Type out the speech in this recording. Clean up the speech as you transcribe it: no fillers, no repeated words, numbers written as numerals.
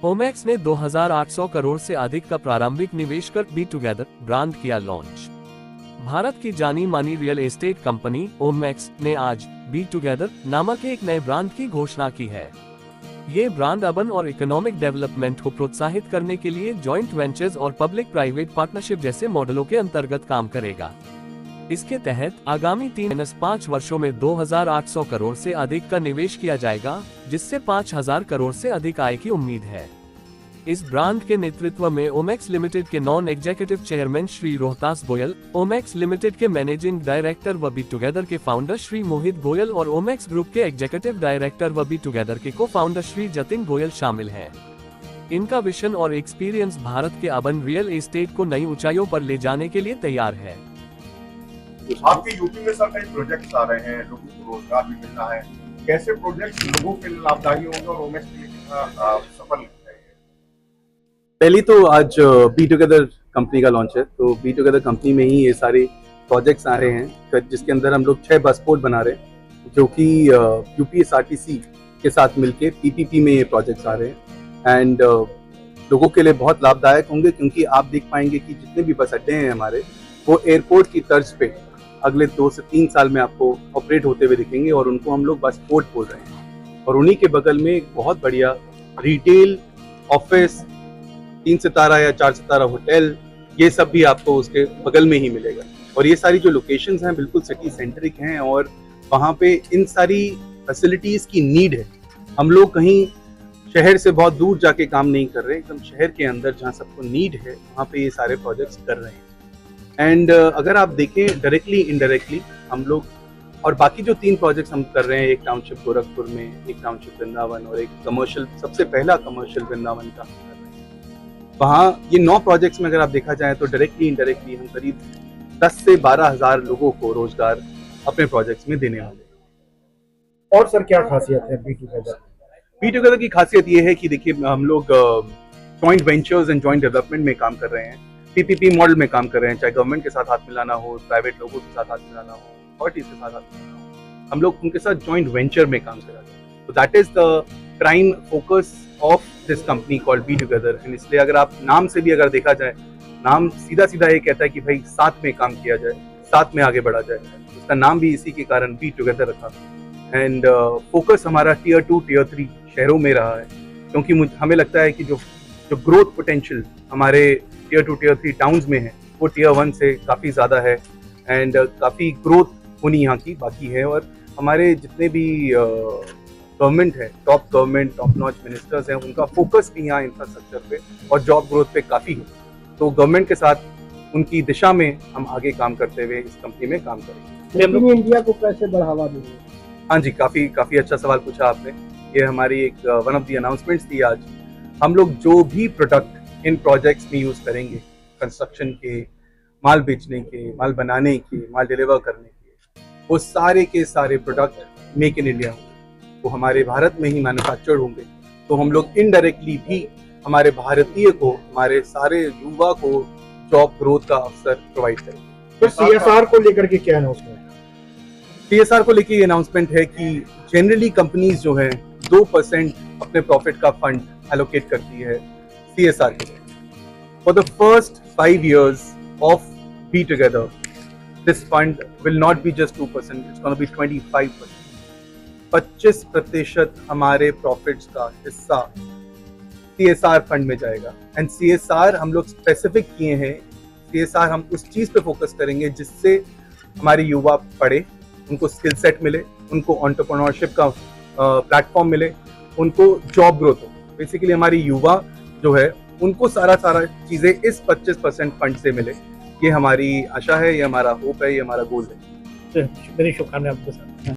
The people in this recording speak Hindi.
ओमेक्स ने 2,800 करोड़ से अधिक का प्रारंभिक निवेश कर बी टुगेदर ब्रांड किया लॉन्च। भारत की जानी मानी रियल एस्टेट कंपनी ओमेक्स ने आज बी टुगेदर नामक एक नए ब्रांड की घोषणा की है। ये ब्रांड अर्बन और इकोनॉमिक डेवलपमेंट को प्रोत्साहित करने के लिए जॉइंट वेंचर्स और पब्लिक प्राइवेट पार्टनरशिप जैसे मॉडलों के अंतर्गत काम करेगा। इसके तहत आगामी 3-5 वर्षों में 2,800 करोड़ से अधिक का निवेश किया जाएगा, जिससे 5,000 करोड़ से अधिक आय की उम्मीद है। इस ब्रांड के नेतृत्व में ओमेक्स लिमिटेड के non executive chairman Shri Rohtas Goyal, Omaxe limited के मैनेजिंग डायरेक्टर व बी टुगेदर के फाउंडर श्री मोहित गोयल और ओमेक्स ग्रुप के एग्जीक्यूटिव डायरेक्टर व बी टुगेदर के को फाउंडर श्री जतिन गोयल शामिल हैं। इनका विजन और एक्सपीरियंस भारत के अर्बन रियल एस्टेट को नई ऊंचाइयों पर ले जाने के लिए तैयार है। आपके यूपी में सर कई प्रोजेक्ट्स आ रहे हैं, लोगों को रोजगार भी मिलना है। कैसे प्रोजेक्ट्स लोगों के लिए लाभदायी होंगे और ओमेक्स के लिए कितना सफल है? पहली तो आज बी टुगेदर कंपनी का लॉन्च है, तो बी टुगेदर कंपनी में ही ये सारे प्रोजेक्ट्स आ रहे हैं, जिसके अंदर हम लोग 6 बस पोर्ट बना रहे हैं, जो कि यूपीएसआरटीसी के साथ मिलके पीपीपी में ये प्रोजेक्ट्स आ रहे हैं। एंड लोगों के लिए बहुत लाभदायक होंगे, क्योंकि आप देख पाएंगे कि जितने भी बस अड्डे हैं हमारे, वो एयरपोर्ट की तर्ज पे अगले 2 से 3 साल में आपको ऑपरेट होते हुए दिखेंगे, और उनको हम लोग बस पोर्ट बोल रहे हैं। और उन्हीं के बगल में एक बहुत बढ़िया रिटेल, ऑफिस, 3 सितारा या 4 सितारा होटल, ये सब भी आपको उसके बगल में ही मिलेगा। और ये सारी जो लोकेशंस हैं बिल्कुल सिटी सेंट्रिक हैं, और वहाँ पे इन सारी फैसिलिटीज की नीड है। हम लोग कहीं शहर से बहुत दूर जाके काम नहीं कर रहे, एकदम शहर के अंदर जहाँ सबको नीड है, वहाँ पे ये सारे प्रोजेक्ट्स कर रहे हैं। एंड अगर आप देखें डायरेक्टली इनडायरेक्टली हम लोग, और बाकी जो 3 प्रोजेक्ट्स हम कर रहे हैं, एक टाउनशिप गोरखपुर में, एक टाउनशिप वृंदावन और एक कमर्शियल, सबसे पहला कमर्शियल वृंदावन का कर रहे हैं। वहाँ ये 9 प्रोजेक्ट्स में अगर आप देखा जाए तो डायरेक्टली इनडायरेक्टली हम करीब 10 से 12,000 लोगों को रोजगार अपने प्रोजेक्ट्स में देने वाले। और सर क्या खासियत है बी टुगेदर? बी टुगेदर की खासियत ये है कि देखिए, हम लोग joint ventures and joint development में काम कर रहे हैं, पीपीपी मॉडल में काम कर रहे हैं, चाहे गवर्नमेंट के साथ हाथ मिलाना हो, प्राइवेट लोगों के साथ हाथ मिलाना हो, अथॉरिटीज के साथ हाथ मिलाना हो, हम लोग उनके साथ जॉइंट वेंचर में काम कर रहे हैं। तो that is the prime focus of this company called be together. And इसलिए अगर आप नाम से भी अगर देखा जाए, नाम सीधा सीधा ये कहता है कि भाई साथ में काम किया जाए, साथ में आगे बढ़ा जाए। उसका नाम भी इसी के कारण बी टुगेदर रखा। एंड फोकस हमारा टियर 2, टियर 3 शहरों में रहा है, क्योंकि हमें लगता है कि जो ग्रोथ पोटेंशियल हमारे टियर 2, टियर 3 टाउन्स में है, वो टियर 1 से काफ़ी ज़्यादा है। एंड काफ़ी ग्रोथ होनी यहाँ की बाकी है। और हमारे जितने भी गवर्नमेंट है, टॉप नॉच मिनिस्टर्स हैं, उनका फोकस भी यहाँ इंफ्रास्ट्रक्चर पे और जॉब ग्रोथ पे काफ़ी है। तो गवर्नमेंट के साथ उनकी दिशा में हम आगे काम करते हुए इस कंपनी में काम करेंगे। हम इंडिया को कैसे बढ़ावा देंगे? हाँ जी, काफ़ी अच्छा सवाल पूछा आपने। ये हमारी एक वन ऑफ द अनाउंसमेंट्स थी आज। हम लोग जो भी प्रोडक्ट इन प्रोजेक्ट्स में यूज़ करेंगे, कंस्ट्रक्शन के, माल बेचने के, माल बनाने के, माल डिलीवर करने के, वो सारे के सारे प्रोडक्ट मेक इन इंडिया होंगे, वो हमारे भारत में ही मैन्युफैक्चर्ड होंगे। तो हम लोग इनडायरेक्टली भी हमारे भारतीय को, हमारे सारे युवा को जॉब ग्रोथ का अवसर प्रोवाइड करेंगे। तो सीएसआर को लेकर के क्या अनाउंसमेंट? सीएसआर को लेकर ये अनाउंसमेंट है कि जनरली कंपनीज जो है 2% अपने प्रॉफिट का फंड एलोकेट करती है सीएसआर के लिए। For the first 5 years of Be Together, this fund will not be just 2%, it's going to be 25%. 25% हमारे प्रॉफिट्स का हिस्सा सीएसआर फंड में जाएगा। एंड सीएसआर हम लोग स्पेसिफिक किए हैं, सीएसआर हम उस चीज पे फोकस करेंगे जिससे हमारे युवा पढ़े, उनको स्किल सेट मिले, उनको एंटरप्रेन्योरशिप का प्लेटफॉर्म मिले, उनको जॉब ग्रोथ हो। बेसिकली हमारी युवा जो है, उनको सारा चीजें इस 25% फंड से मिले। ये हमारी आशा है, ये हमारा होप है, ये हमारा गोल है। मेरी शुभकामनाएं आपके साथ।